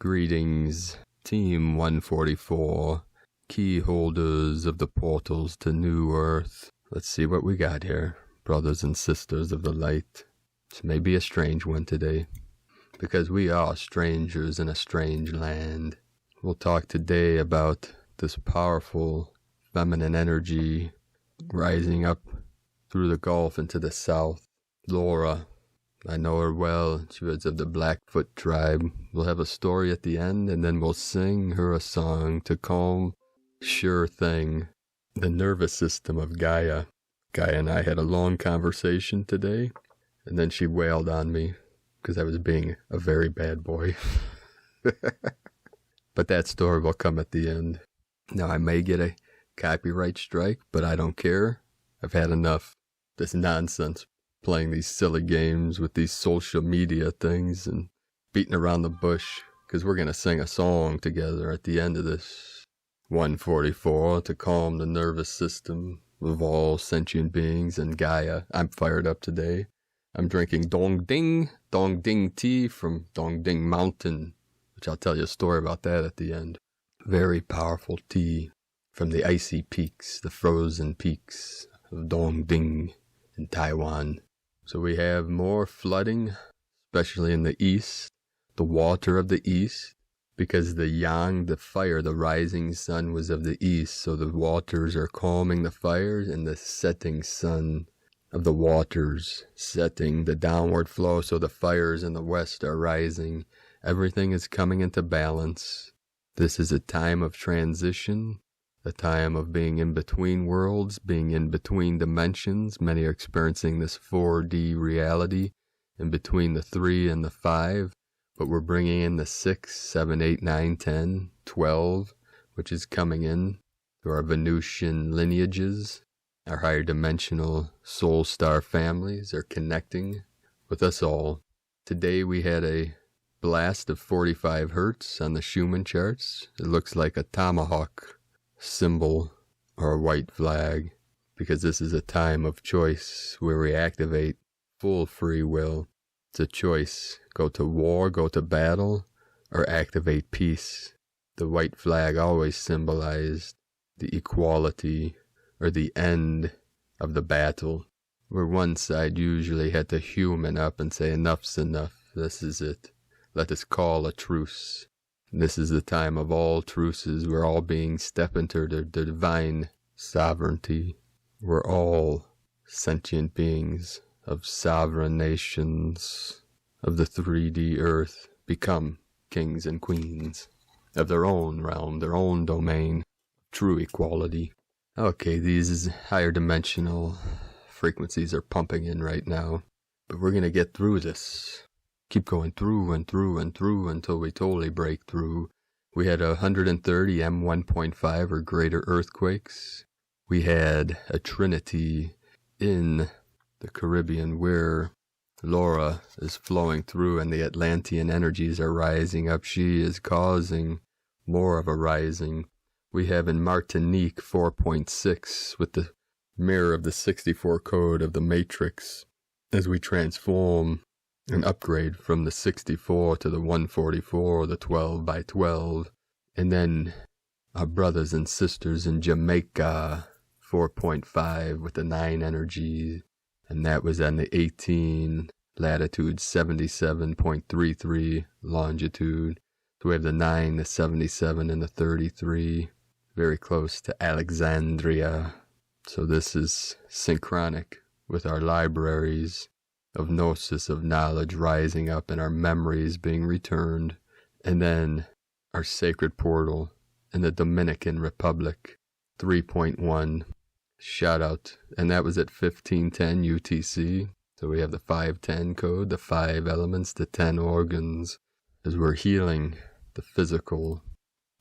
Greetings, Team 144, key holders of the portals to New Earth. Let's see what we got here, brothers and sisters of the light. This may be a strange one today, because we are strangers in a strange land. We'll talk today about this powerful feminine energy rising up through the Gulf into the south. Laura, I know her well. She was of the Blackfoot tribe. We'll have a story at the end, and then we'll sing her a song to calm, sure thing, the nervous system of Gaia. Gaia and I had a long conversation today, and then she wailed on me because I was being a very bad boy. But that story will come at the end. Now, I may get a copyright strike, but I don't care. I've had enough. This nonsense. Playing these silly games with these social media things and beating around the bush, because we're going to sing a song together at the end of this 144 to calm the nervous system of all sentient beings and Gaia. I'm fired up today. I'm drinking Dong Ding tea from Dong Ding Mountain, which I'll tell you a story about that at the end. Very powerful tea from the icy peaks, the frozen peaks of Dong Ding in Taiwan. So we have more flooding, especially in the east, the water of the east, because the yang, the fire, the rising sun was of the east, so the waters are calming the fires, and the setting sun of the waters setting the downward flow, so the fires in the west are rising. Everything is coming into balance. This is a time of transition. A time of being in between worlds, being in between dimensions. Many are experiencing this 4D reality in between the 3 and the 5, but we're bringing in the 6, 7, 8, 9, 10, 12, which is coming in through our Venusian lineages. Our higher dimensional soul star families are connecting with us all. Today we had a blast of 45 hertz on the Schumann charts. It looks like a tomahawk symbol or a white flag, because this is a time of choice where we activate full free will. It's a choice. Go to war, go to battle, or activate peace. The white flag always symbolized the equality or the end of the battle, where one side usually had to human up and say enough's enough. This is it. Let us call a truce. This is the time of all truces. We're all being step into the divine sovereignty. We're all sentient beings of sovereign nations of the 3D earth, become kings and queens of their own realm, their own domain, true equality. Okay, these higher dimensional frequencies are pumping in right now, but we're going to get through this. Keep going through and through and through until we totally break through. We had 130 M1.5 or greater earthquakes. We had a trinity in the Caribbean where Laura is flowing through and the Atlantean energies are rising up. She is causing more of a rising. We have in Martinique 4.6 with the mirror of the 64 code of the matrix as we transform an upgrade from the 64 to the 144, the 12 by 12. And then our brothers and sisters in Jamaica, 4.5 with the 9 energy. And that was on the 18 latitude, 77.33 longitude. So we have the 9, the 77, and the 33, very close to Alexandria. So this is synchronic with our libraries of gnosis, of knowledge rising up and our memories being returned. And then our sacred portal in the Dominican Republic, 3.1, shout out. And that was at 1510 UTC. So we have the 510 code, the 5 elements, the 10 organs, as we're healing the physical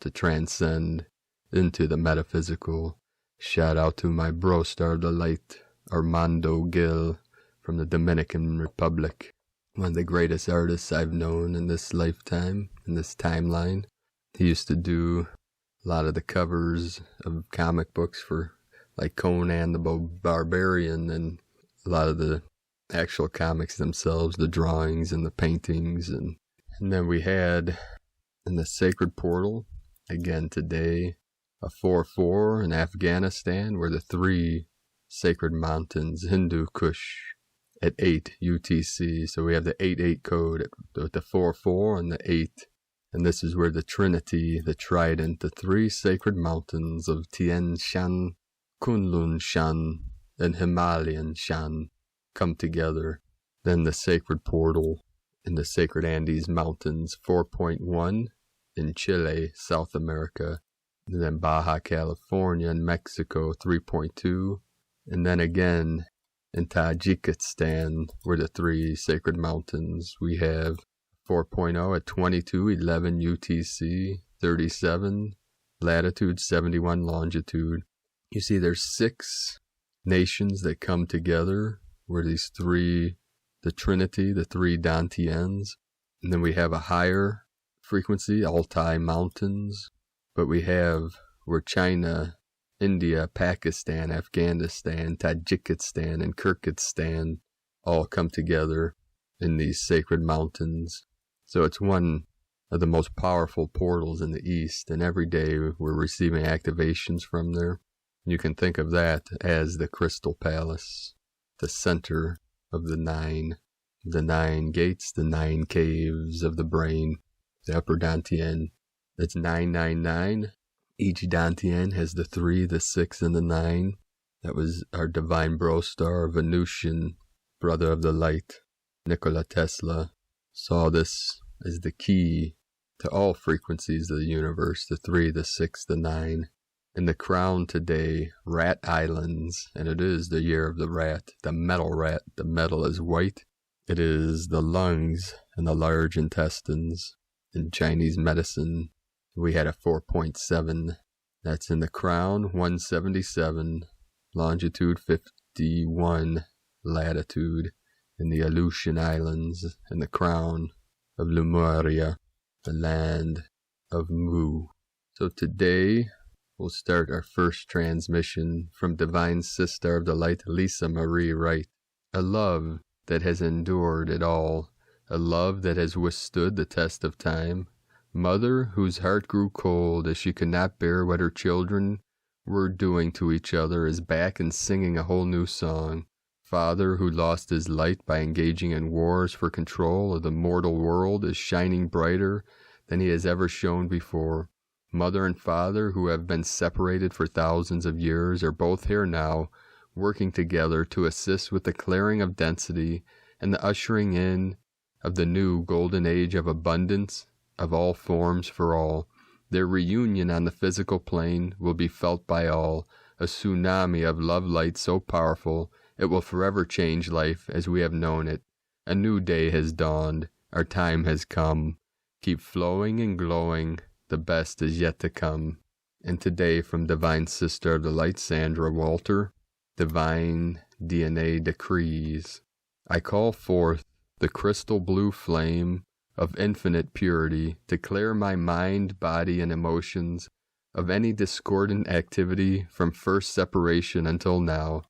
to transcend into the metaphysical. Shout out to my bro star of the light, Armando Gil, from the Dominican Republic, one of the greatest artists I've known in this lifetime, in this timeline. He used to do a lot of the covers of comic books for like Conan the Barbarian, and a lot of the actual comics themselves, the drawings and the paintings. And then we had And the sacred portal, again today, a 4-4 in Afghanistan, where the 3 sacred mountains, Hindu Kush, at 8 UTC. So we have the 88 code with the 4-4 and the 8. And this is where the Trinity, the Trident, the 3 sacred mountains of Tien Shan, Kunlun Shan, and Himalayan Shan come together. Then the sacred portal in the sacred Andes Mountains, 4.1 in Chile, South America. And then Baja California and Mexico, 3.2. And then again in Tajikistan, where the 3 sacred mountains, we have 4.0 at 2211 UTC, 37 latitude, 71 longitude. You see there's 6 nations that come together, where these 3, the Trinity, the 3 Dantians. And then we have a higher frequency, Altai Mountains. But we have where China, India, Pakistan, Afghanistan, Tajikistan, and Kyrgyzstan all come together in these sacred mountains. So it's one of the most powerful portals in the East, and every day we're receiving activations from there. You can think of that as the Crystal Palace, the center of the 9 gates, the 9 caves of the brain, the upper Dantian. It's 999. Each Dantian has the 3, the 6, and the 9. That was our divine bro star, Venusian, brother of the light. Nikola Tesla saw this as the key to all frequencies of the universe, the 3, the 6, the 9. In the crown today, Rat Islands, and it is the year of the rat, the metal rat. The metal is white. It is the lungs and the large intestines. In Chinese medicine, we had a 4.7. That's in the crown, 177, longitude 51, latitude, in the Aleutian Islands, in the crown of Lemuria, the land of Mu. So today, we'll start our first transmission from Divine Sister of the Light, Lisa Marie Wright. A love that has endured it all, a love that has withstood the test of time. Mother whose heart grew cold as she could not bear what her children were doing to each other is back and singing a whole new song. Father who lost his light by engaging in wars for control of the mortal world is shining brighter than he has ever shone before. Mother and father who have been separated for thousands of years are both here now, working together to assist with the clearing of density and the ushering in of the new golden age of abundance of all forms for all. Their reunion on the physical plane will be felt by all, a tsunami of love light so powerful it will forever change life as we have known it. A new day has dawned, our time has come. Keep flowing and glowing, the best is yet to come. And today from Divine Sister of the Light, Sandra Walter, Divine DNA Decrees. I call forth the crystal blue flame of infinite purity to clear my mind, body, and emotions of any discordant activity from first separation until now.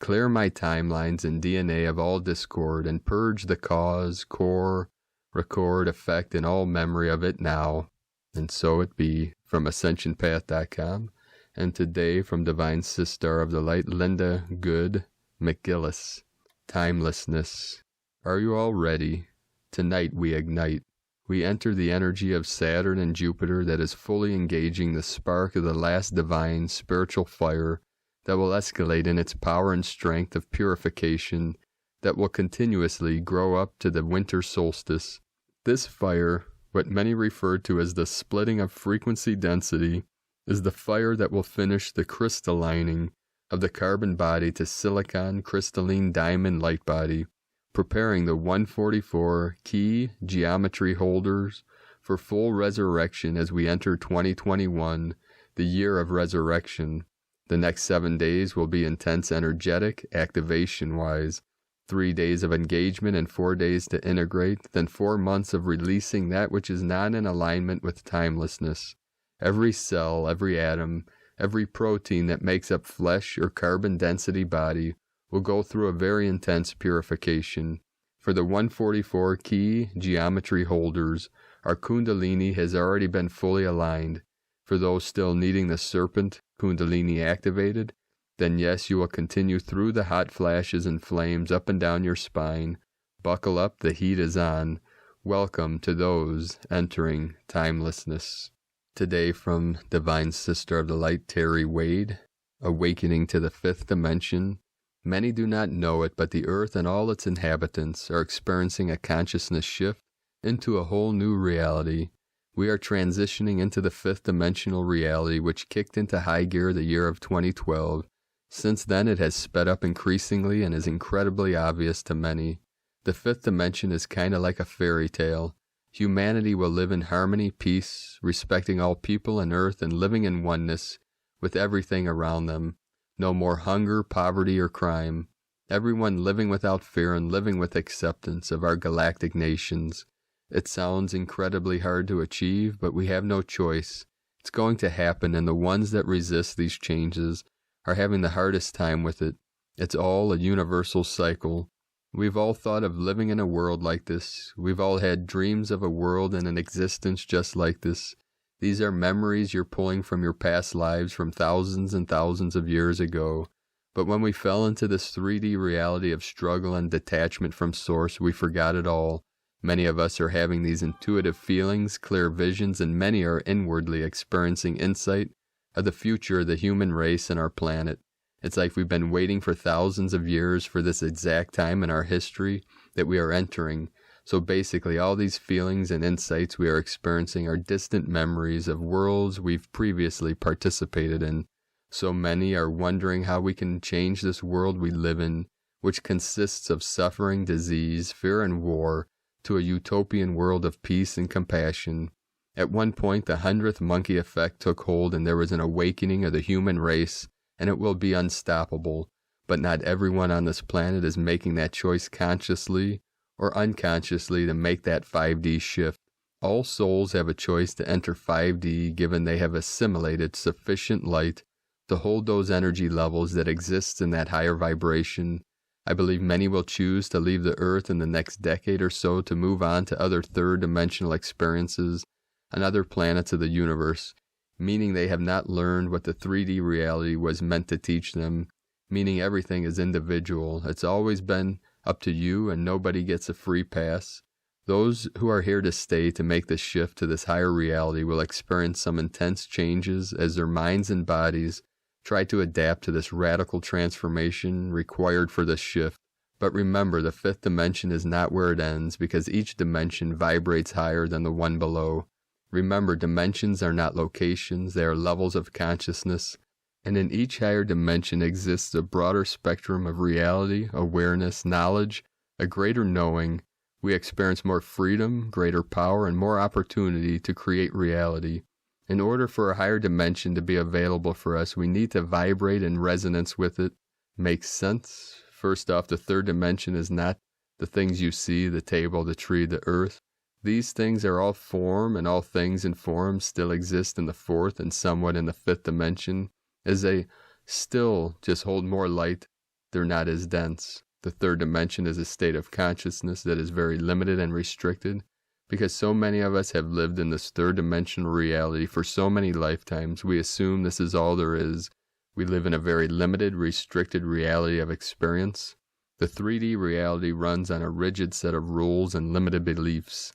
Clear my timelines and DNA of all discord and purge the cause, core, record, effect, and all memory of it now. And so it be. From AscensionPath.com, and today from Divine Sister of the Light, Linda Good McGillis. Timelessness. Are you all ready? Tonight we ignite. We enter the energy of Saturn and Jupiter that is fully engaging the spark of the last divine spiritual fire that will escalate in its power and strength of purification that will continuously grow up to the winter solstice. This fire, what many refer to as the splitting of frequency density, is the fire that will finish the crystallining of the carbon body to silicon crystalline diamond light body, preparing the 144 key geometry holders for full resurrection as we enter 2021, the year of resurrection. The next 7 days will be intense energetic, activation-wise. 3 days of engagement and 4 days to integrate, then 4 months of releasing that which is not in alignment with timelessness. Every cell, every atom, every protein that makes up flesh or carbon density body will go through a very intense purification. For the 144 key geometry holders, our Kundalini has already been fully aligned. For those still needing the serpent Kundalini activated, then yes, you will continue through the hot flashes and flames up and down your spine. Buckle up, the heat is on. Welcome to those entering timelessness. Today from Divine Sister of the Light, Terry Wade, awakening to the fifth dimension. Many do not know it, but the earth and all its inhabitants are experiencing a consciousness shift into a whole new reality. We are transitioning into the fifth dimensional reality, which kicked into high gear the year of 2012. Since then, it has sped up increasingly and is incredibly obvious to many. The fifth dimension is kind of like a fairy tale. Humanity will live in harmony, peace, respecting all people and earth and living in oneness with everything around them. No more hunger, poverty, or crime. Everyone living without fear and living with acceptance of our galactic nations. It sounds incredibly hard to achieve, but we have no choice. It's going to happen, and the ones that resist these changes are having the hardest time with it. It's all a universal cycle. We've all thought of living in a world like this. We've all had dreams of a world and an existence just like this. These are memories you're pulling from your past lives from thousands and thousands of years ago. But when we fell into this 3D reality of struggle and detachment from Source, we forgot it all. Many of us are having these intuitive feelings, clear visions, and many are inwardly experiencing insight of the future of the human race and our planet. It's like we've been waiting for thousands of years for this exact time in our history that we are entering. So basically, all these feelings and insights we are experiencing are distant memories of worlds we've previously participated in. So many are wondering how we can change this world we live in, which consists of suffering, disease, fear, and war, to a utopian world of peace and compassion. At one point, the 100th monkey effect took hold and there was an awakening of the human race, and it will be unstoppable. But not everyone on this planet is making that choice consciously or unconsciously to make that 5D shift. All souls have a choice to enter 5D given they have assimilated sufficient light to hold those energy levels that exist in that higher vibration. I believe many will choose to leave the earth in the next decade or so to move on to other third-dimensional experiences on other planets of the universe, meaning they have not learned what the 3D reality was meant to teach them, meaning everything is individual. It's always been up to you and nobody gets a free pass. Those who are here to stay to make the shift to this higher reality will experience some intense changes as their minds and bodies try to adapt to this radical transformation required for this shift. But remember, the fifth dimension is not where it ends because each dimension vibrates higher than the one below. Remember, dimensions are not locations, they are levels of consciousness. And in each higher dimension exists a broader spectrum of reality, awareness, knowledge, a greater knowing. We experience more freedom, greater power, and more opportunity to create reality. In order for a higher dimension to be available for us, we need to vibrate in resonance with it. Makes sense? First off, the third dimension is not the things you see, the table, the tree, the earth. These things are all form, and all things in form still exist in the fourth and somewhat in the fifth dimension, as they still just hold more light. They're not as dense. The third dimension is a state of consciousness that is very limited and restricted. Because so many of us have lived in this third-dimensional reality for so many lifetimes, we assume this is all there is. We live in a very limited, restricted reality of experience. The 3D reality runs on a rigid set of rules and limited beliefs.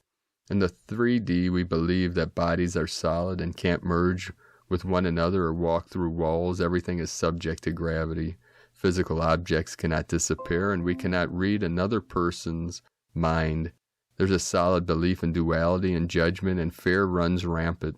In the 3D, we believe that bodies are solid and can't merge with one another or walk through walls. Everything is subject to gravity. Physical objects cannot disappear, and we cannot read another person's mind. There's a solid belief in duality and judgment, and fear runs rampant.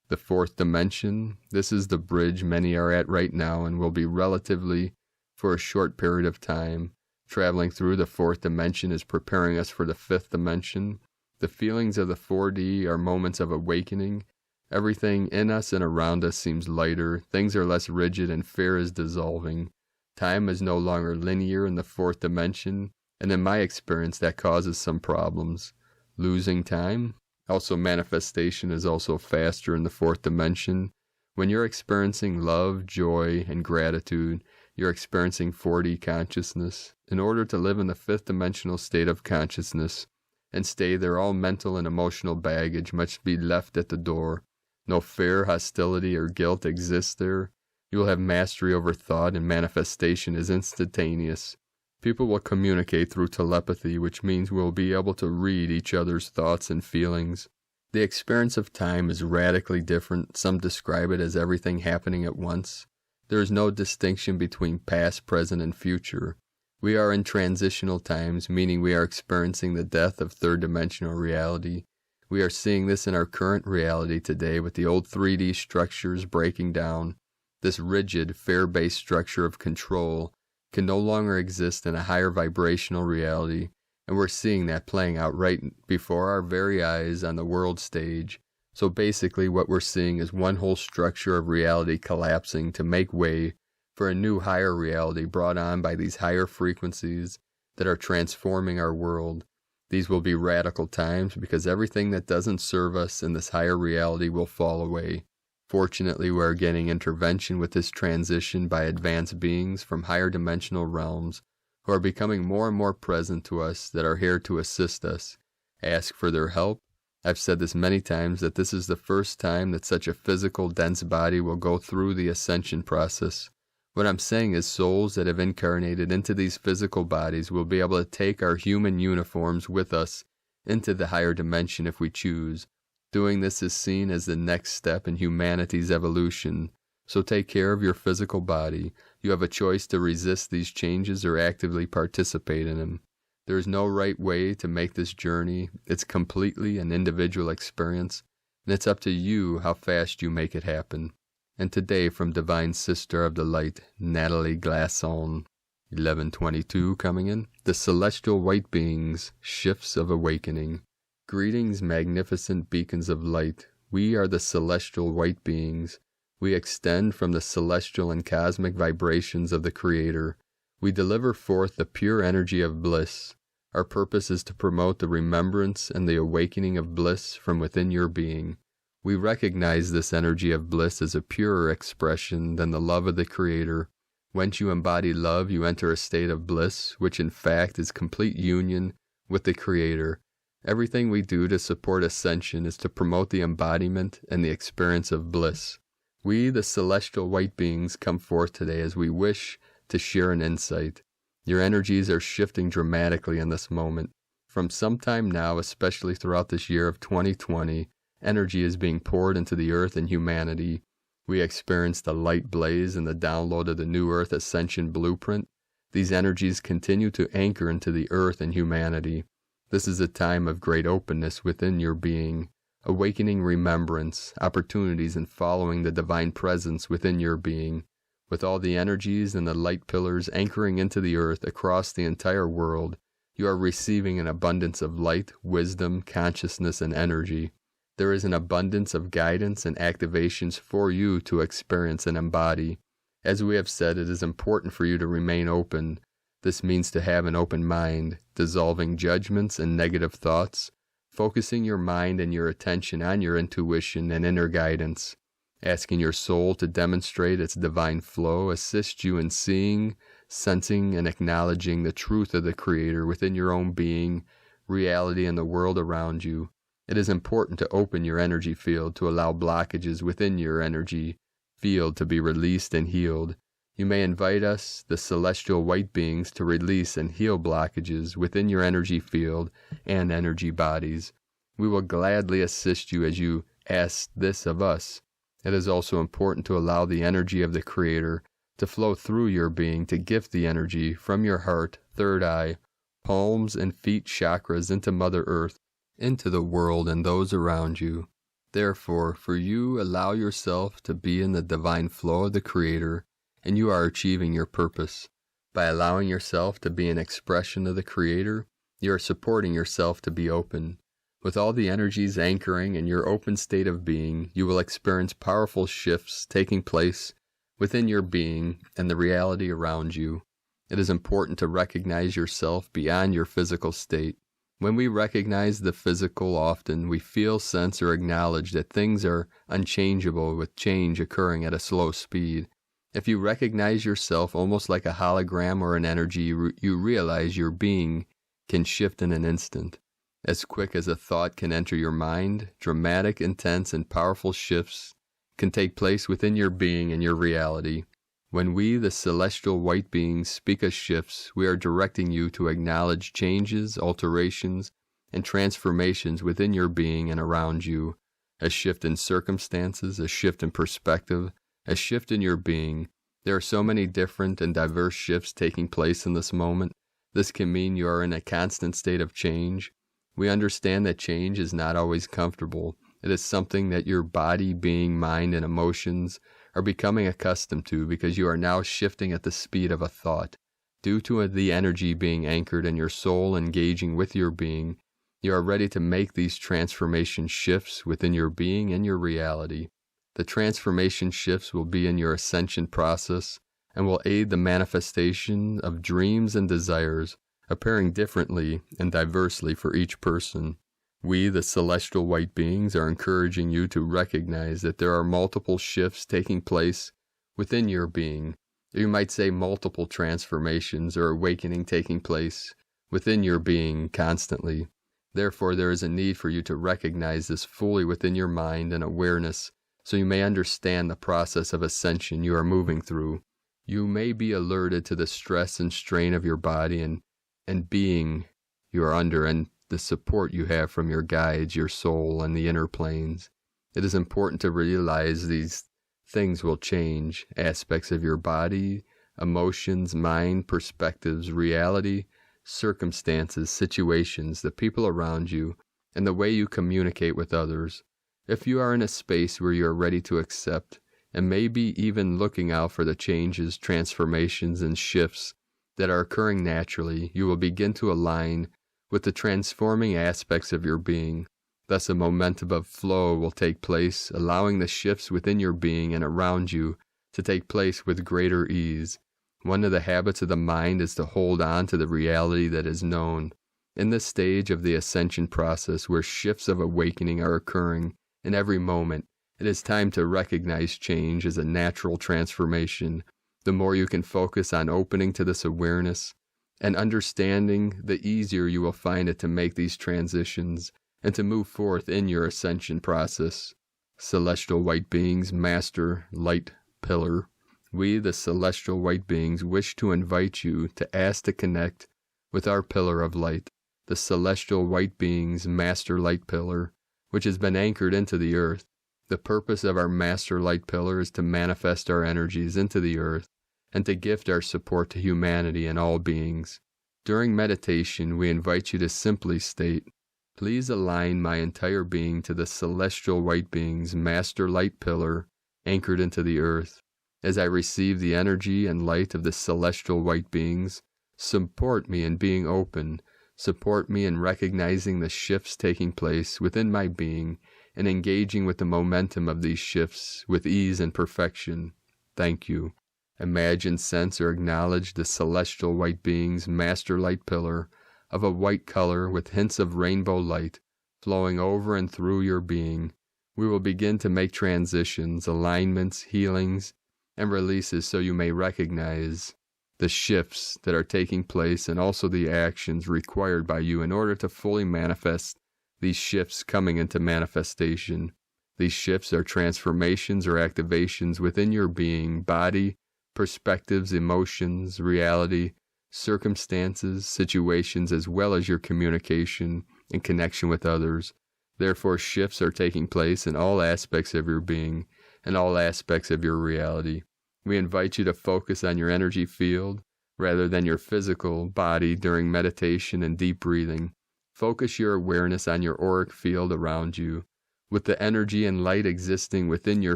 The fourth dimension, this is the bridge many are at right now and will be relatively for a short period of time. Traveling through the fourth dimension is preparing us for the fifth dimension. The feelings of the 4D are moments of awakening. Everything in us and around us seems lighter. Things are less rigid and fear is dissolving. Time is no longer linear in the fourth dimension. And in my experience, that causes some problems. Losing time. Also, manifestation is also faster in the fourth dimension. When you're experiencing love, joy, and gratitude, You're experiencing 4D consciousness. In order to live in the fifth dimensional state of consciousness and stay there, all mental and emotional baggage must be left at the door. No fear, hostility, or guilt exists there. You will have mastery over thought, and manifestation is instantaneous. People will communicate through telepathy, which means we'll be able to read each other's thoughts and feelings. The experience of time is radically different. Some describe it as everything happening at once. There is no distinction between past, present, and future. We are in transitional times, meaning we are experiencing the death of third-dimensional reality. We are seeing this in our current reality today with the old 3D structures breaking down. This rigid, fear-based structure of control can no longer exist in a higher vibrational reality, and we're seeing that playing out right before our very eyes on the world stage. So basically what we're seeing is one whole structure of reality collapsing to make way for a new higher reality brought on by these higher frequencies that are transforming our world. These will be radical times because everything that doesn't serve us in this higher reality will fall away. Fortunately, we are getting intervention with this transition by advanced beings from higher dimensional realms who are becoming more and more present to us, that are here to assist us. Ask for their help. I've said this many times, that this is the first time that such a physical, dense body will go through the ascension process. What I'm saying is souls that have incarnated into these physical bodies will be able to take our human uniforms with us into the higher dimension if we choose. Doing this is seen as the next step in humanity's evolution. So take care of your physical body. You have a choice to resist these changes or actively participate in them. There is no right way to make this journey. It's completely an individual experience, and it's up to you how fast you make it happen. And today, from Divine Sister of the Light, Natalie Glasson, 1122 coming in, the Celestial White Beings, Shifts of Awakening. Greetings, magnificent beacons of light. We are the Celestial White Beings. We extend from the celestial and cosmic vibrations of the Creator. We deliver forth the pure energy of bliss. Our purpose is to promote the remembrance and the awakening of bliss from within your being. We recognize this energy of bliss as a purer expression than the love of the Creator. Once you embody love, you enter a state of bliss, which in fact is complete union with the Creator. Everything we do to support ascension is to promote the embodiment and the experience of bliss. We, the Celestial White Beings, come forth today as we wish to share an insight. Your energies are shifting dramatically in this moment. From some time now, especially throughout this year of 2020, energy is being poured into the earth and humanity. We experience the light blaze and the download of the New Earth Ascension Blueprint. These energies continue to anchor into the earth and humanity. This is a time of great openness within your being, awakening remembrance, opportunities, and following the divine presence within your being. With all the energies and the light pillars anchoring into the earth across the entire world, you are receiving an abundance of light, wisdom, consciousness, and energy. There is an abundance of guidance and activations for you to experience and embody. As we have said, it is important for you to remain open. This means to have an open mind, dissolving judgments and negative thoughts, focusing your mind and your attention on your intuition and inner guidance, asking your soul to demonstrate its divine flow, assist you in seeing, sensing, and acknowledging the truth of the Creator within your own being, reality, and the world around you. It is important to open your energy field to allow blockages within your energy field to be released and healed. You may invite us, the Celestial White Beings, to release and heal blockages within your energy field and energy bodies. We will gladly assist you as you ask this of us. It is also important to allow the energy of the Creator to flow through your being, to gift the energy from your heart, third eye, palms, and feet chakras into Mother Earth, into the world and those around you. Therefore, for you, allow yourself to be in the divine flow of the Creator, and you are achieving your purpose. By allowing yourself to be an expression of the Creator, you are supporting yourself to be open. With all the energies anchoring in your open state of being, you will experience powerful shifts taking place within your being and the reality around you. It is important to recognize yourself beyond your physical state. When we recognize the physical, often we feel, sense, or acknowledge that things are unchangeable, with change occurring at a slow speed. If you recognize yourself almost like a hologram or an energy, you realize your being can shift in an instant. As quick as a thought can enter your mind, dramatic, intense, and powerful shifts can take place within your being and your reality. When we, the celestial white beings, speak of shifts, we are directing you to acknowledge changes, alterations, and transformations within your being and around you. A shift in circumstances, a shift in perspective, a shift in your being. There are so many different and diverse shifts taking place in this moment. This can mean you are in a constant state of change. We understand that change is not always comfortable. It is something that your body, being, mind, and emotions are becoming accustomed to because you are now shifting at the speed of a thought. Due to the energy being anchored in your soul engaging with your being, you are ready to make these transformation shifts within your being and your reality. The transformation shifts will be in your ascension process and will aid the manifestation of dreams and desires, appearing differently and diversely for each person. We, the celestial white beings, are encouraging you to recognize that there are multiple shifts taking place within your being. You might say multiple transformations or awakening taking place within your being constantly. Therefore, there is a need for you to recognize this fully within your mind and awareness so you may understand the process of ascension you are moving through. You may be alerted to the stress and strain of your body and being you are under and the support you have from your guides, your soul, and the inner planes. It is important to realize these things will change aspects of your body, emotions, mind, perspectives, reality, circumstances, situations, the people around you, and the way you communicate with others. If you are in a space where you are ready to accept, and maybe even looking out for the changes, transformations, and shifts that are occurring naturally, you will begin to align with the transforming aspects of your being. Thus a momentum of flow will take place, allowing the shifts within your being and around you to take place with greater ease. One of the habits of the mind is to hold on to the reality that is known. In this stage of the ascension process where shifts of awakening are occurring in every moment, it is time to recognize change as a natural transformation. The more you can focus on opening to this awareness and understanding, the easier you will find it to make these transitions and to move forth in your ascension process. Celestial white beings, master light pillar. We, the celestial white beings, wish to invite you to ask to connect with our pillar of light, the celestial white beings, master light pillar, which has been anchored into the earth. The purpose of our master light pillar is to manifest our energies into the earth and to gift our support to humanity and all beings. During meditation, we invite you to simply state, "Please align my entire being to the celestial white being's master light pillar anchored into the earth. As I receive the energy and light of the celestial white beings, support me in being open, support me in recognizing the shifts taking place within my being and engaging with the momentum of these shifts with ease and perfection. Thank you." Imagine, sense, or acknowledge the celestial white being's master light pillar of a white color with hints of rainbow light flowing over and through your being. We will begin to make transitions, alignments, healings, and releases so you may recognize the shifts that are taking place and also the actions required by you in order to fully manifest these shifts coming into manifestation. These shifts are transformations or activations within your being, body, perspectives, emotions, reality, circumstances, situations, as well as your communication and connection with others. Therefore, shifts are taking place in all aspects of your being and all aspects of your reality. We invite you to focus on your energy field rather than your physical body during meditation and deep breathing. Focus your awareness on your auric field around you, with the energy and light existing within your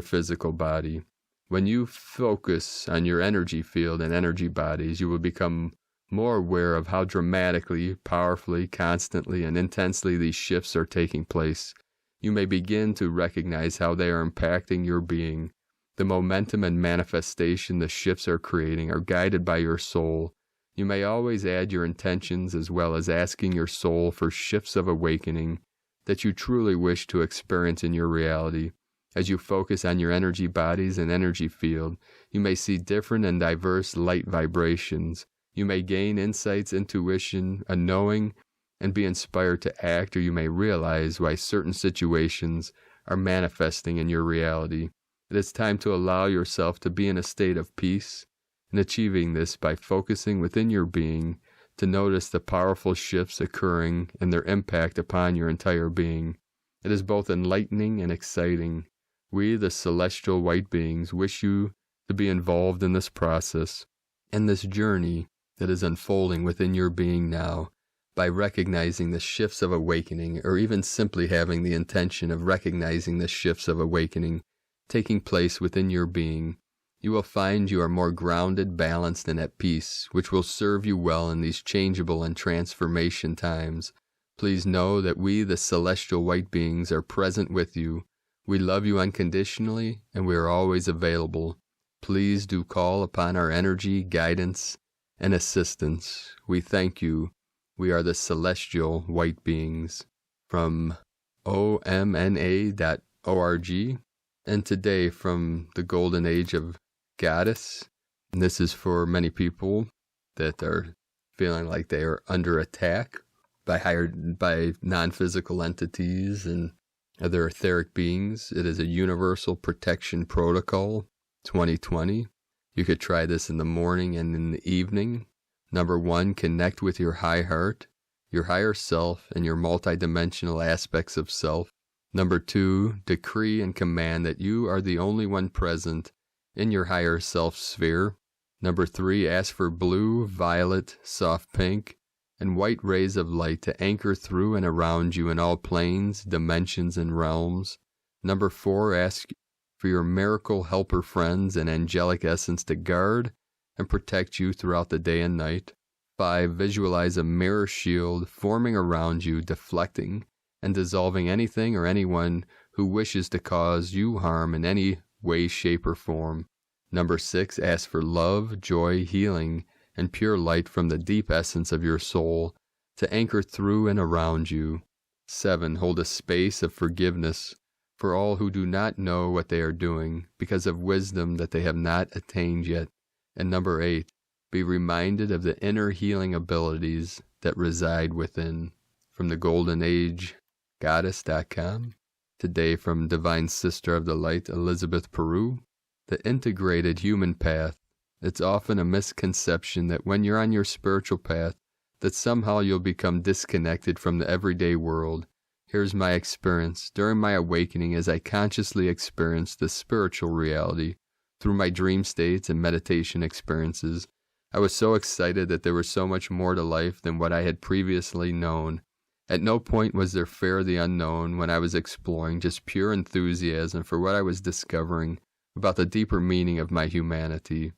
physical body. When you focus on your energy field and energy bodies, you will become more aware of how dramatically, powerfully, constantly, and intensely these shifts are taking place. You may begin to recognize how they are impacting your being. The momentum and manifestation the shifts are creating are guided by your soul. You may always add your intentions as well as asking your soul for shifts of awakening that you truly wish to experience in your reality. As you focus on your energy bodies and energy field, you may see different and diverse light vibrations. You may gain insights, intuition, a knowing, and be inspired to act, or you may realize why certain situations are manifesting in your reality. It is time to allow yourself to be in a state of peace, and achieving this by focusing within your being to notice the powerful shifts occurring and their impact upon your entire being. It is both enlightening and exciting. We, the celestial white beings, wish you to be involved in this process and this journey that is unfolding within your being now by recognizing the shifts of awakening, or even simply having the intention of recognizing the shifts of awakening taking place within your being. You will find you are more grounded, balanced, and at peace, which will serve you well in these changeable and transformation times. Please know that we, the celestial white beings, are present with you. We love you unconditionally, and we are always available. Please do call upon our energy, guidance, and assistance. We thank you. We are the celestial white beings. From omna.org, and today from the golden age of Goddess. And this is for many people that are feeling like they are under attack by non-physical entities and other etheric beings. It is a universal protection protocol 2020. You could try this in the morning and in the evening. Number 1, connect with your high heart, your higher self, and your multidimensional aspects of self. Number 2, decree and command that you are the only one present in your higher self sphere. Number 3, ask for blue, violet, soft pink, and white rays of light to anchor through and around you in all planes, dimensions, and realms. Number 4, ask for your miracle helper friends and angelic essence to guard and protect you throughout the day and night. 5, visualize a mirror shield forming around you, deflecting and dissolving anything or anyone who wishes to cause you harm in any way, shape, or form. Number 6, ask for love, joy, healing, and pure light from the deep essence of your soul to anchor through and around you. 7, hold a space of forgiveness for all who do not know what they are doing because of wisdom that they have not attained yet. And number 8, be reminded of the inner healing abilities that reside within. From the Golden Age Goddess.com. Today from Divine Sister of the Light, Elizabeth Peru. The integrated human path. It's often a misconception that when you're on your spiritual path, that somehow you'll become disconnected from the everyday world. Here's my experience during my awakening as I consciously experienced the spiritual reality through my dream states and meditation experiences. I was so excited that there was so much more to life than what I had previously known. At no point was there fear of the unknown when I was exploring, just pure enthusiasm for what I was discovering about the deeper meaning of my humanity.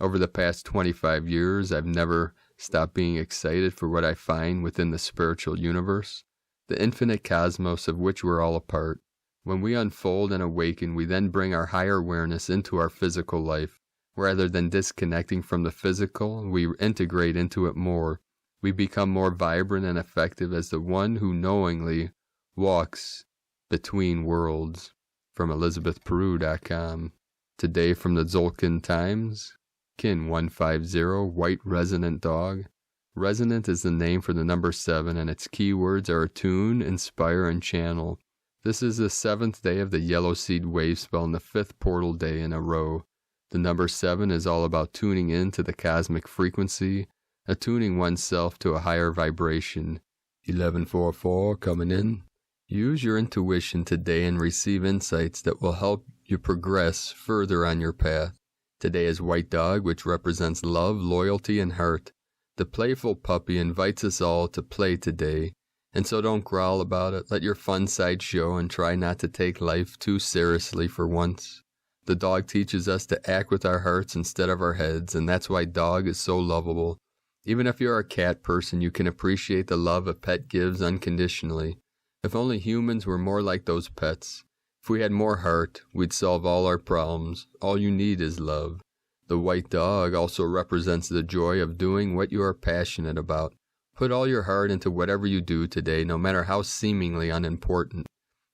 Over the past 25 years, I've never stopped being excited for what I find within the spiritual universe, the infinite cosmos of which we're all a part. When we unfold and awaken, we then bring our higher awareness into our physical life. Rather than disconnecting from the physical, we integrate into it more. We become more vibrant and effective as the one who knowingly walks between worlds. From ElizabethPeru.com. Today from the Tzolk'in Times. Kin 150, White Resonant Dog. Resonant is the name for the number 7, and its keywords are attune, inspire, and channel. This is the 7th day of the Yellow Seed Wave spell and the 5th portal day in a row. The number 7 is all about tuning in to the cosmic frequency, attuning oneself to a higher vibration. 1144 coming in. Use your intuition today and receive insights that will help you progress further on your path. Today is White Dog, which represents love, loyalty, and heart. The playful puppy invites us all to play today, and so don't growl about it. Let your fun side show and try not to take life too seriously for once. The dog teaches us to act with our hearts instead of our heads, and that's why Dog is so lovable. Even if you're a cat person, you can appreciate the love a pet gives unconditionally. If only humans were more like those pets. If we had more heart, we'd solve all our problems. All you need is love. The white dog also represents the joy of doing what you are passionate about. Put all your heart into whatever you do today, no matter how seemingly unimportant.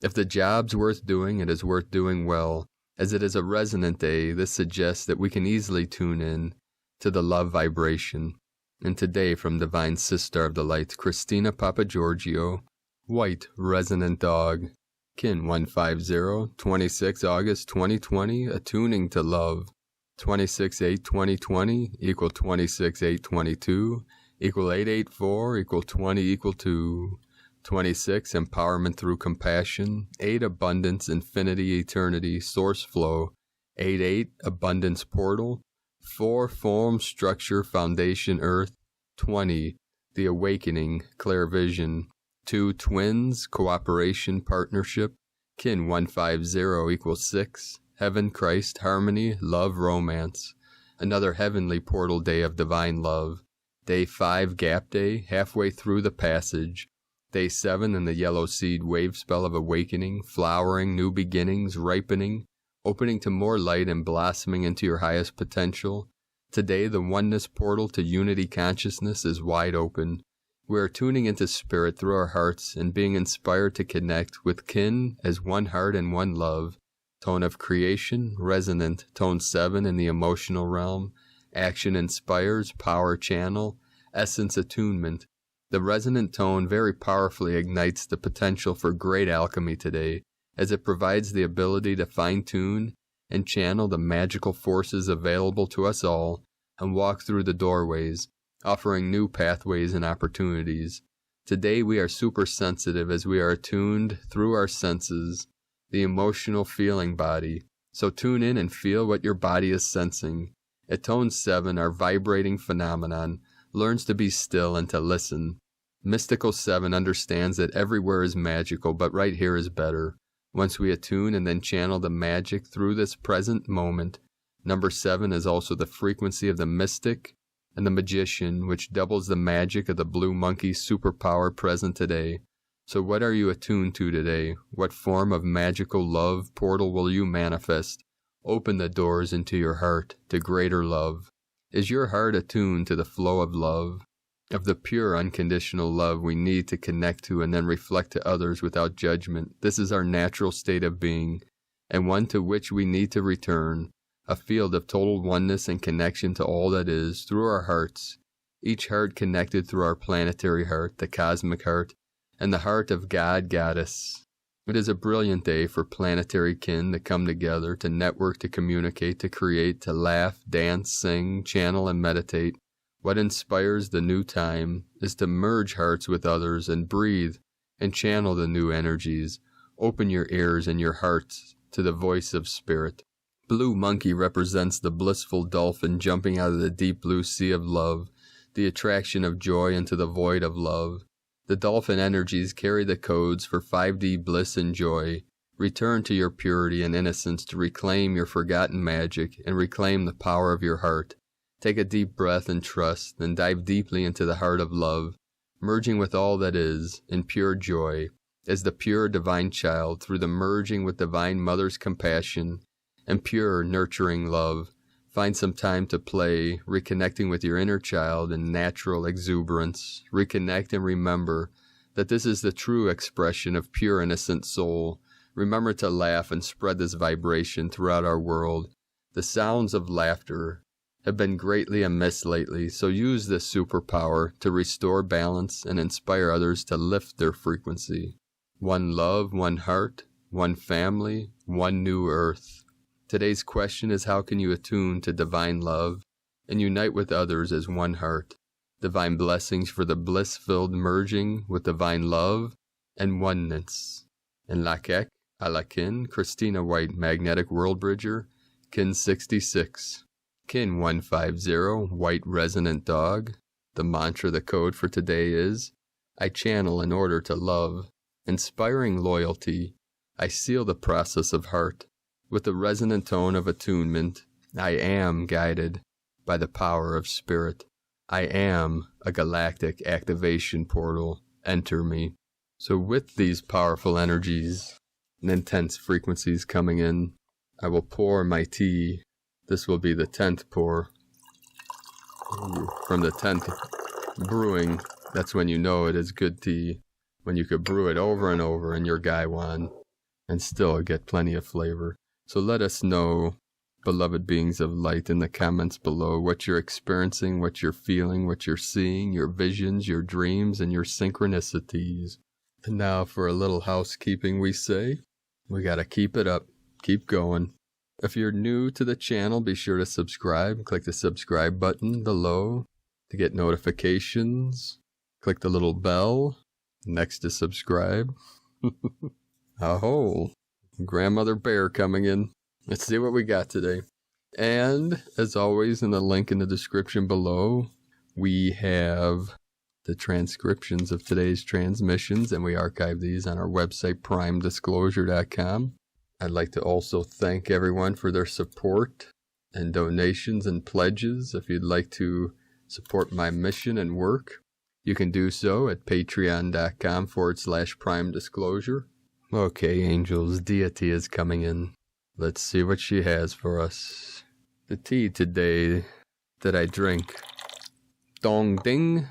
If the job's worth doing, it is worth doing well. As it is a resonant day, this suggests that we can easily tune in to the love vibration. And today, from Divine Sister of the Light, Christina Papagiorgio, White Resonant Dog, Kin 150, 26 August 2020, attuning to love. 26/8/2020 equal 26/8/22 equal 884 equal 20 equal 2. 26 empowerment through compassion. 8 abundance, infinity, eternity, source flow. 8 abundance portal. 4 form, structure, foundation, earth. 20 the awakening, clear vision. 2 twins, cooperation, partnership. Kin 150 equals 6. Heaven, Christ, harmony, love, romance. Another heavenly portal day of divine love. Day 5, gap day, halfway through the passage. Day 7 in the yellow seed wave spell of awakening, flowering, new beginnings, ripening, opening to more light and blossoming into your highest potential. Today, the oneness portal to unity consciousness is wide open. We are tuning into spirit through our hearts and being inspired to connect with kin as one heart and one love. Tone of creation, resonant, tone 7 in the emotional realm. Action inspires, power channel, essence attunement. The resonant tone very powerfully ignites the potential for great alchemy today, as it provides the ability to fine-tune and channel the magical forces available to us all and walk through the doorways, offering new pathways and opportunities. Today we are super sensitive as we are attuned through our senses, the emotional feeling body. So tune in and feel what your body is sensing. At tone 7, our vibrating phenomenon learns to be still and to listen. Mystical 7 understands that everywhere is magical, but right here is better. Once we attune and then channel the magic through this present moment, number 7 is also the frequency of the mystic and the magician, which doubles the magic of the blue monkey superpower present today. So what are you attuned to today? What form of magical love portal will you manifest? Open the doors into your heart to greater love. Is your heart attuned to the flow of love, of the pure unconditional love we need to connect to and then reflect to others without judgment? This is our natural state of being, and one to which we need to return, a field of total oneness and connection to all that is through our hearts, each heart connected through our planetary heart, the cosmic heart, and the heart of God, Goddess. It is a brilliant day for planetary kin to come together, to network, to communicate, to create, to laugh, dance, sing, channel, and meditate. What inspires the new time is to merge hearts with others and breathe and channel the new energies. Open your ears and your hearts to the voice of spirit. Blue monkey represents the blissful dolphin jumping out of the deep blue sea of love, the attraction of joy into the void of love. The dolphin energies carry the codes for 5D bliss and joy. Return to your purity and innocence to reclaim your forgotten magic and reclaim the power of your heart. Take a deep breath and trust, then dive deeply into the heart of love, merging with all that is in pure joy, as the pure divine child through the merging with divine mother's compassion and pure nurturing love. Find some time to play, reconnecting with your inner child in natural exuberance. Reconnect and remember that this is the true expression of pure innocent soul. Remember to laugh and spread this vibration throughout our world. The sounds of laughter have been greatly amiss lately, so use this superpower to restore balance and inspire others to lift their frequency. One love, one heart, one family, one new earth. Today's question is, how can you attune to divine love and unite with others as one heart? Divine blessings for the bliss-filled merging with divine love and oneness. In Lakek, Alakin, Christina White, Magnetic World Bridger, Kin 66. Kin 150, White Resonant Dog. The mantra, the code for today is, I channel in order to love. Inspiring loyalty, I seal the process of heart. With the resonant tone of attunement, I am guided by the power of spirit. I am a galactic activation portal. Enter me. So with these powerful energies and intense frequencies coming in, I will pour my tea. This will be the 10th pour. From the 10th brewing, that's when you know it is good tea. When you could brew it over and over in your Gaiwan. and still get plenty of flavor. So let us know, beloved beings of light, in the comments below what you're experiencing, what you're feeling, what you're seeing, your visions, your dreams, and your synchronicities. And now for a little housekeeping, we say, we gotta keep it up, keep going. If you're new to the channel, be sure to subscribe. Click the subscribe button below to get notifications. Click the little bell next to subscribe. Aho, Grandmother Bear coming in. Let's see what we got today. And as always, in the link in the description below, we have the transcriptions of today's transmissions, and we archive these on our website, primedisclosure.com. I'd like to also thank everyone for their support and donations and pledges. If you'd like to support my mission and work, you can do so at patreon.com/primedisclosure. Okay, angels, deity is coming in. Let's see what she has for us. The tea today that I drink, Dong Ding.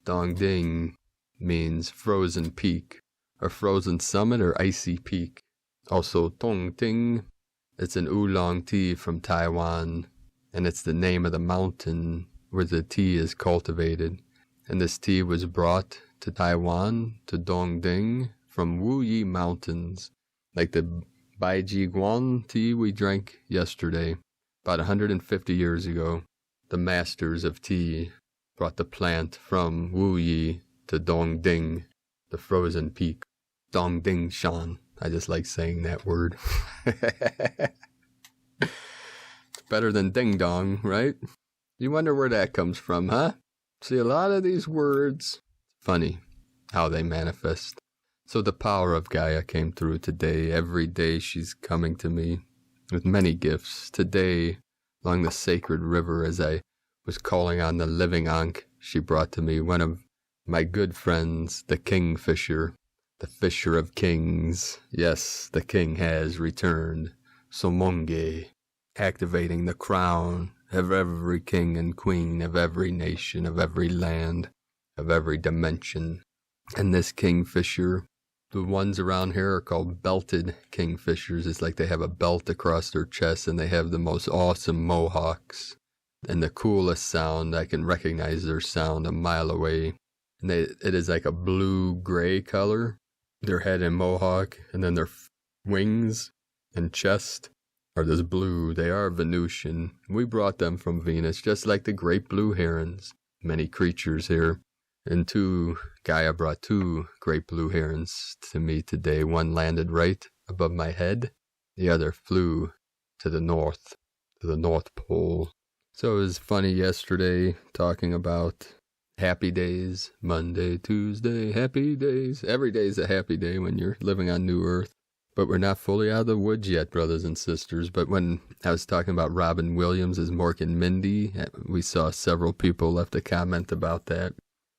Dong Ding means frozen peak, or frozen summit, or icy peak. Also, Tong Ting, it's an oolong tea from Taiwan, and it's the name of the mountain where the tea is cultivated. And this tea was brought to Taiwan, to Dong Ding, from Wuyi Mountains, like the Baiji Guan tea we drank yesterday. About 150 years ago, the masters of tea brought the plant from Wuyi to Dong Ding, the frozen peak. Dong Ding Shan. I just like saying that word. Better than ding dong, right? You wonder where that comes from, huh? See, a lot of these words, funny how they manifest. So the power of Gaia came through today. Every day she's coming to me with many gifts. Today, along the sacred river, as I was calling on the living Ankh, she brought to me one of my good friends, the Kingfisher, the Fisher of Kings. Yes, the king has returned. Somonge, activating the crown of every king and queen, of every nation, of every land, of every dimension. And this Kingfisher, the ones around here are called belted kingfishers. It's like they have a belt across their chest, and they have the most awesome mohawks and the coolest sound. I can recognize their sound a mile away. And it is like a blue-gray color, their head and mohawk, and then their wings and chest are this blue. They are Venusian. We brought them from Venus, just like the great blue herons. Many creatures here. And Gaia brought two great blue herons to me today. One landed right above my head. The other flew to the North Pole. So it was funny yesterday talking about happy days. Monday, Tuesday, happy days. Every day is a happy day when you're living on New Earth. But we're not fully out of the woods yet, brothers and sisters. But when I was talking about Robin Williams as Mork and Mindy, we saw several people left a comment about that.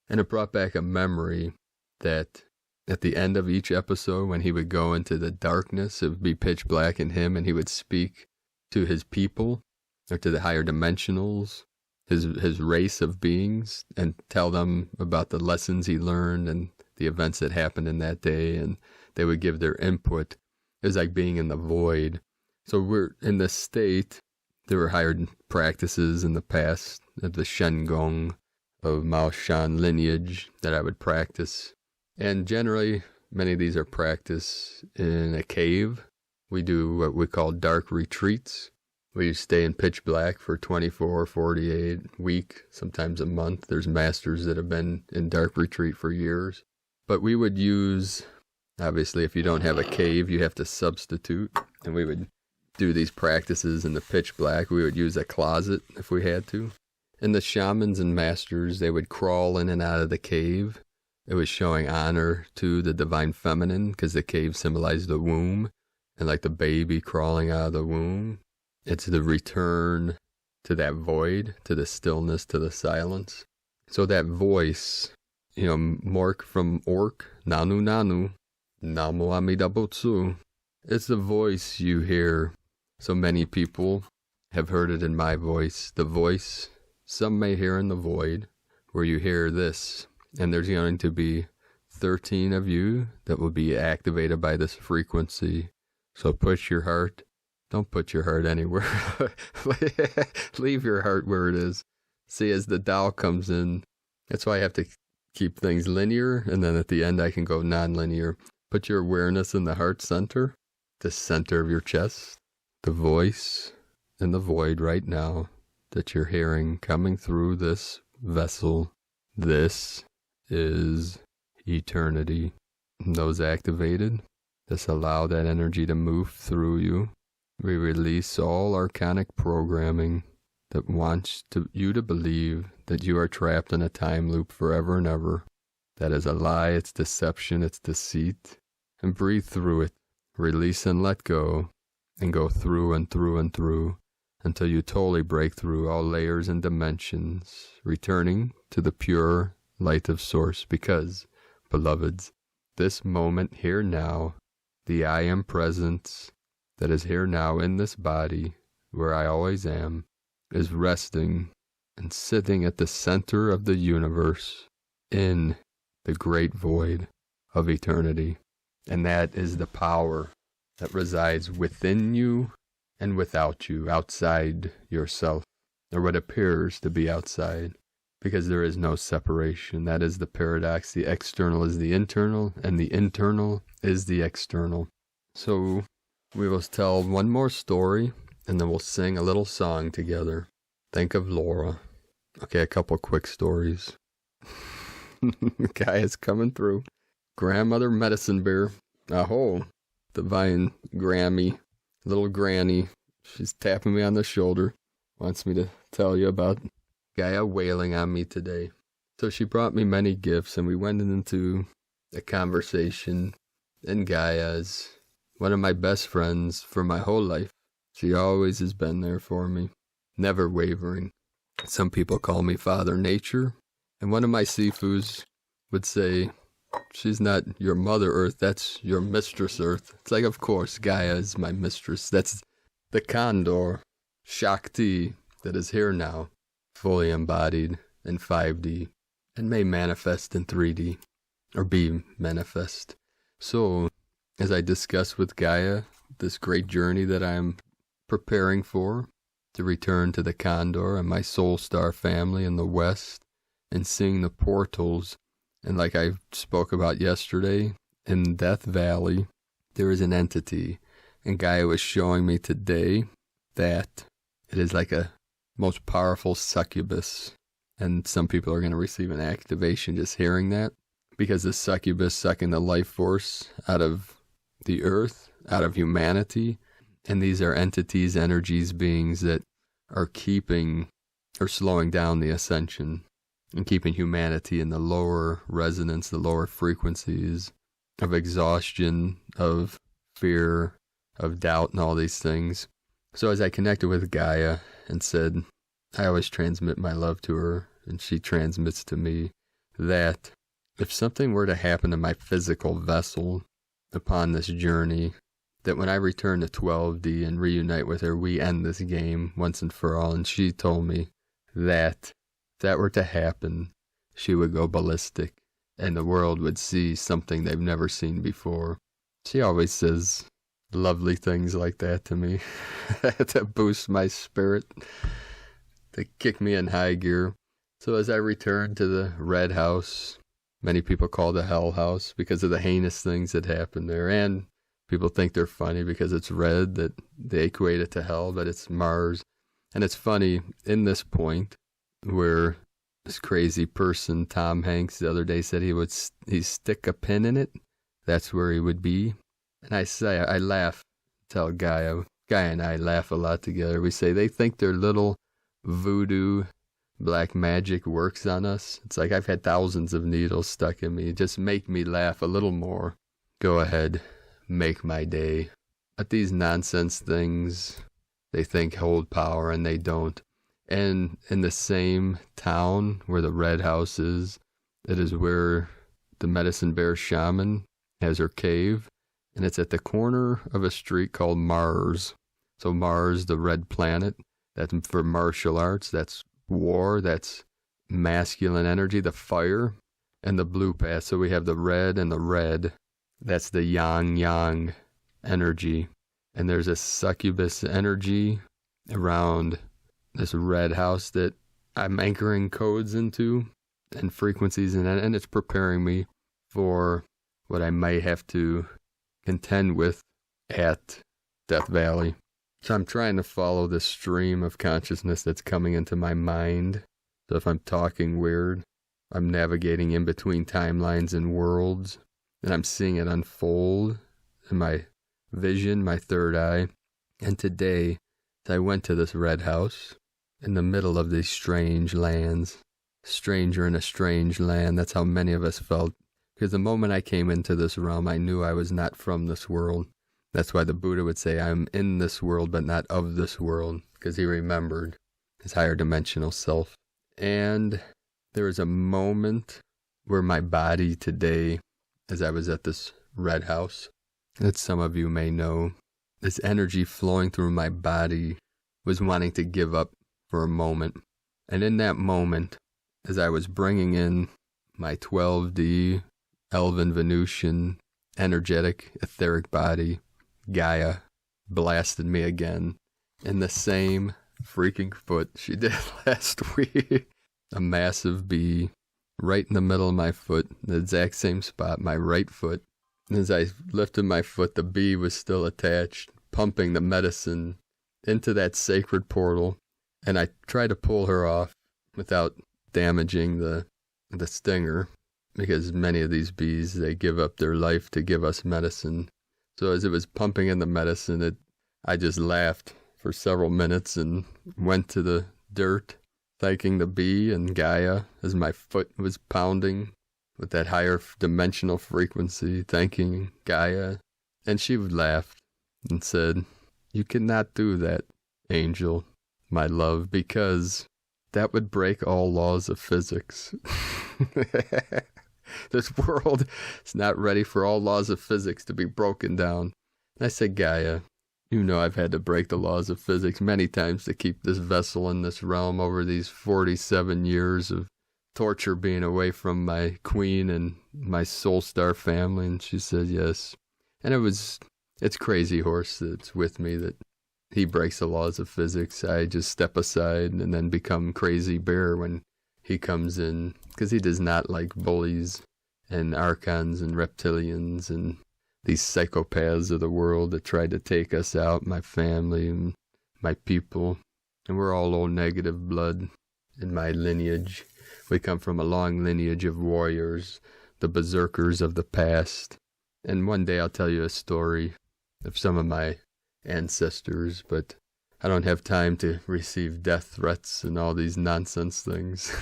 And it brought back a memory that at the end of each episode, when he would go into the darkness, it would be pitch black in him, and he would speak to his people, or to the higher dimensionals, his race of beings, and tell them about the lessons he learned and the events that happened in that day, and they would give their input. It was like being in the void. So we're in this state. There were higher practices in the past of the Shen Gong, of Mao Shan lineage that I would practice. And generally, many of these are practiced in a cave. We do what we call dark retreats. We stay in pitch black for 24, 48 week, sometimes a month. There's masters that have been in dark retreat for years. But we would use, obviously, if you don't have a cave, you have to substitute. And we would do these practices in the pitch black. We would use a closet if we had to. And the shamans and masters, they would crawl in and out of the cave. It was showing honor to the divine feminine, because the cave symbolized the womb, and like the baby crawling out of the womb. It's the return to that void, to the stillness, to the silence. So that voice, Mork from Orc, Nanu Nanu, Namo Amida Butsu. It's the voice you hear. So many people have heard it in my voice. The voice some may hear in the void, where you hear this. And there's going to be 13 of you that will be activated by this frequency. So push your heart. Don't put your heart anywhere. Leave your heart where it is. See, as the Tao comes in, that's why I have to keep things linear, and then at the end I can go non-linear. Put your awareness in the heart center, the center of your chest, the voice in the void right now that you're hearing coming through this vessel. This is eternity. And those activated, just allow that energy to move through you. We release all archonic programming that wants you to believe that you are trapped in a time loop forever and ever. That is a lie, it's deception, it's deceit. And breathe through it. Release and let go. And go through and through and through until you totally break through all layers and dimensions, returning to the pure light of Source. Because, beloveds, this moment here now, the I am presence that is here now in this body, where I always am, is resting and sitting at the center of the universe in the great void of eternity. And that is the power that resides within you and without you, outside yourself, or what appears to be outside, because there is no separation. That is the paradox. The external is the internal, and the internal is the external. So we will tell one more story, and then we'll sing a little song together. Think of Laura. Okay, a couple quick stories. Guy is coming through. Grandmother Medicine Bear. Aho. Divine Grammy. Little Granny. She's tapping me on the shoulder. Wants me to tell you about Gaia wailing on me today. So she brought me many gifts, and we went into a conversation. And Gaia is one of my best friends for my whole life. She always has been there for me, never wavering. Some people call me Father Nature, and one of my sifus would say, she's not your Mother Earth, that's your Mistress Earth. It's like, of course, Gaia is my mistress. That's the Condor, Shakti, that is here now, fully embodied in 5D, and may manifest in 3D, or be manifest. So, as I discuss with Gaia, this great journey that I'm preparing for, to return to the Condor and my Soul Star family in the West, and seeing the portals. And like I spoke about yesterday, in Death Valley, there is an entity. And Gaia was showing me today that it is like a most powerful succubus. And some people are going to receive an activation just hearing that. Because the succubus sucking the life force out of the earth, out of humanity. And these are entities, energies, beings that are keeping or slowing down the ascension and keeping humanity in the lower resonance, the lower frequencies of exhaustion, of fear, of doubt, and all these things. So as I connected with Gaia and said, I always transmit my love to her, and she transmits to me, that if something were to happen to my physical vessel upon this journey, that when I return to 12D and reunite with her, we end this game once and for all. And she told me that if that were to happen, she would go ballistic and the world would see something they've never seen before. She always says lovely things like that to me to boost my spirit, to kick me in high gear. So as I return to the Red House, many people call the Hell House because of the heinous things that happen there, and people think they're funny because it's red, that they equate it to hell, but it's Mars. And it's funny, in this point, where this crazy person, Tom Hanks, the other day said he'd stick a pin in it, that's where he would be. And I laugh, tell Gaia and I laugh a lot together. We say they think their little voodoo black magic works on us. It's like I've had thousands of needles stuck in me. Just make me laugh a little more. Go ahead. Make my day. But these nonsense things, they think hold power and they don't. And in the same town where the Red House is, it is where the Medicine Bear shaman has her cave. And it's at the corner of a street called Mars. So Mars, the red planet, that's for martial arts, that's war, that's masculine energy, the fire, and the blue path. So we have the red and the red. That's the yang energy. And there's a succubus energy around this red house that I'm anchoring codes into and frequencies, and it's preparing me for what I might have to contend with at Death Valley. So I'm trying to follow this stream of consciousness that's coming into my mind. So if I'm talking weird, I'm navigating in between timelines and worlds, and I'm seeing it unfold in my vision, my third eye. And today, I went to this red house in the middle of these strange lands. Stranger in a strange land, that's how many of us felt. Because the moment I came into this realm, I knew I was not from this world. That's why the Buddha would say, I'm in this world, but not of this world. Because he remembered his higher dimensional self. And there was a moment where my body today, as I was at this red house, that some of you may know, this energy flowing through my body was wanting to give up for a moment. And in that moment, as I was bringing in my 12D, Elven Venusian, energetic, etheric body, Gaia blasted me again in the same freaking foot she did last week. A massive bee right in the middle of my foot, the exact same spot, my right foot. And as I lifted my foot, the bee was still attached, pumping the medicine into that sacred portal. And I tried to pull her off without damaging the stinger, because many of these bees, they give up their life to give us medicine. So as it was pumping in the medicine, I just laughed for several minutes and went to the dirt, thanking the bee and Gaia as my foot was pounding with that higher dimensional frequency, thanking Gaia. And she laughed and said, "You cannot do that, angel, my love, because that would break all laws of physics." This world is not ready for all laws of physics to be broken down. And I said, "Gaia, you know I've had to break the laws of physics many times to keep this vessel in this realm over these 47 years of torture being away from my queen and my soul star family." And she said, "Yes." And it's Crazy Horse that's with me, that he breaks the laws of physics. I just step aside and then become Crazy Bear when he comes in, because he does not like bullies and archons and reptilians and these psychopaths of the world that tried to take us out, my family and my people. And we're all old negative blood in my lineage. We come from a long lineage of warriors, the berserkers of the past. And one day I'll tell you a story of some of my ancestors, but I don't have time to receive death threats and all these nonsense things.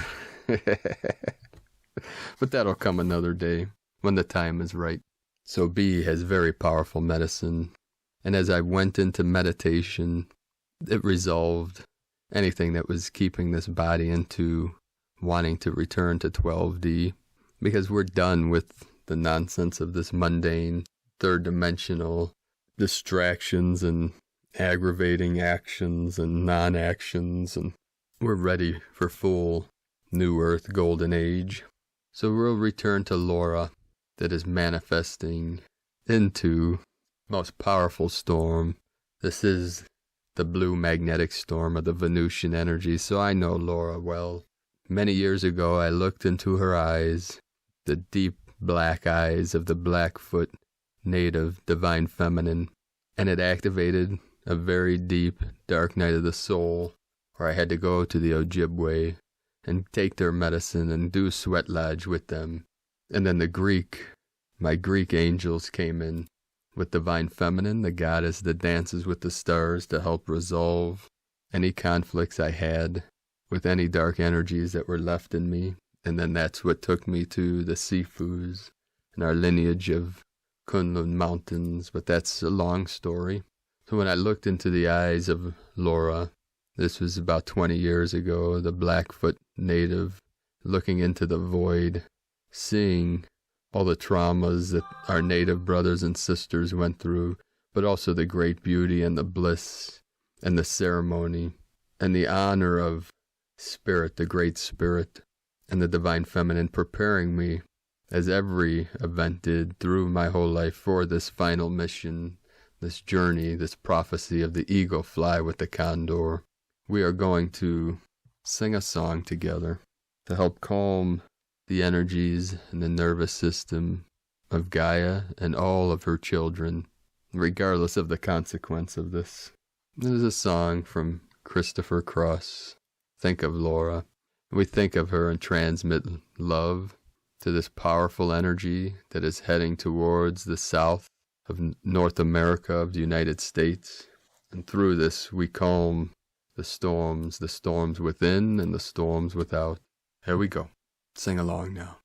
But that'll come another day when the time is right. So B has very powerful medicine. And as I went into meditation, it resolved anything that was keeping this body into wanting to return to 12D, because we're done with the nonsense of this mundane, third-dimensional distractions and aggravating actions and non-actions, and we're ready for full New Earth Golden Age. So we'll return to Laura, that is manifesting into most powerful storm. This is the blue magnetic storm of the Venusian energy, so I know Laura well. Many years ago, I looked into her eyes, the deep black eyes of the Blackfoot native divine feminine, and it activated a very deep, dark night of the soul, where I had to go to the Ojibwe and take their medicine and do sweat lodge with them. And then my Greek angels came in with divine feminine, the goddess that dances with the stars, to help resolve any conflicts I had with any dark energies that were left in me. And then that's what took me to the Sifus and our lineage of Kunlun Mountains, but that's a long story. So when I looked into the eyes of Laura, this was about 20 years ago, the Blackfoot native, looking into the void, seeing all the traumas that our native brothers and sisters went through, but also the great beauty and the bliss and the ceremony and the honor of Spirit, the Great Spirit, and the Divine Feminine preparing me, as every event did through my whole life, for this final mission, this journey, this prophecy of the eagle fly with the condor, we are going to sing a song together to help calm the energies and the nervous system of Gaia and all of her children, regardless of the consequence of this. This is a song from Christopher Cross, Think of Laura. We think of her and transmit love to this powerful energy that is heading towards the south of North America, of the United States. And through this, we calm the storms within and the storms without. Here we go. Sing along now.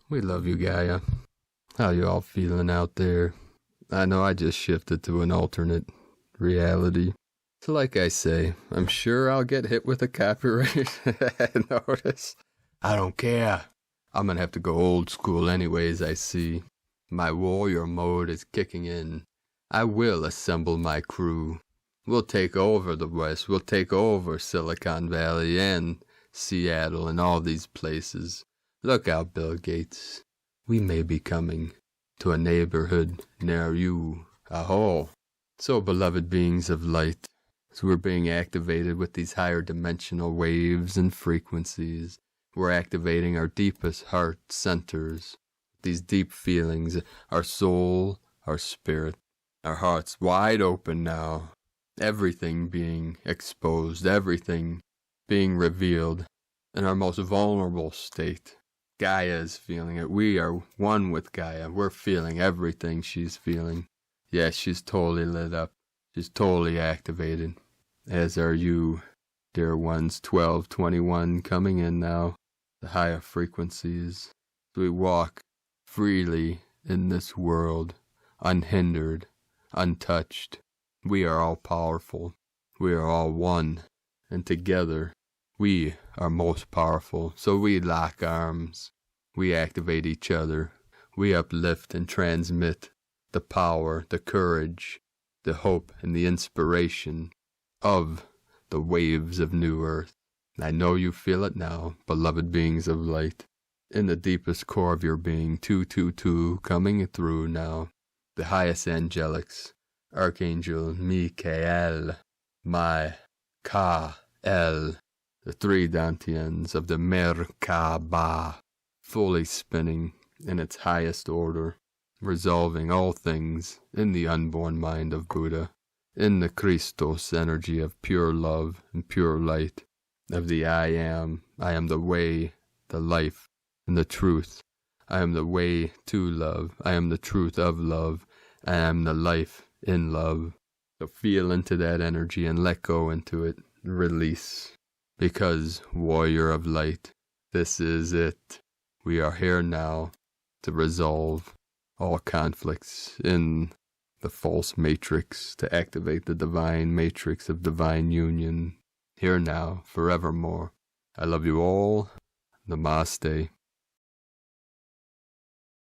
We love you, Gaia. How you all feeling out there? I know I just shifted to an alternate reality. So like I say, I'm sure I'll get hit with a copyright notice. I don't care. I'm gonna have to go old school anyways, I see. My warrior mode is kicking in. I will assemble my crew. We'll take over the West. We'll take over Silicon Valley and Seattle and all these places. Look out, Bill Gates. We may be coming to a neighborhood near you. Aho. So, beloved beings of light, as we're being activated with these higher dimensional waves and frequencies, we're activating our deepest heart centers, these deep feelings, our soul, our spirit, our hearts wide open now, everything being exposed, everything being revealed. in our most vulnerable state. Gaia is feeling it. We are one with Gaia. We're feeling everything she's feeling. Yes, she's totally lit up. She's totally activated. As are you, dear ones. 1221 coming in now. The higher frequencies. We walk freely in this world, unhindered, untouched. We are all powerful. We are all one. And together, we are most powerful. So we lock arms. We activate each other. We uplift and transmit the power, the courage, the hope, and the inspiration of the waves of New Earth. I know you feel it now, beloved beings of light. In the deepest core of your being, 222 coming through now. The highest angelics, Archangel Michael, the three dantians of the Merkaba, fully spinning in its highest order, resolving all things in the unborn mind of Buddha, in the Christos energy of pure love and pure light, of the I am the way, the life, and the truth. I am the way to love. I am the truth of love. I am the life in love. So feel into that energy and let go into it. Release. Because, warrior of light, this is it. We are here now to resolve all conflicts in the false matrix, to activate the divine matrix of divine union. Here now, forevermore. I love you all. Namaste.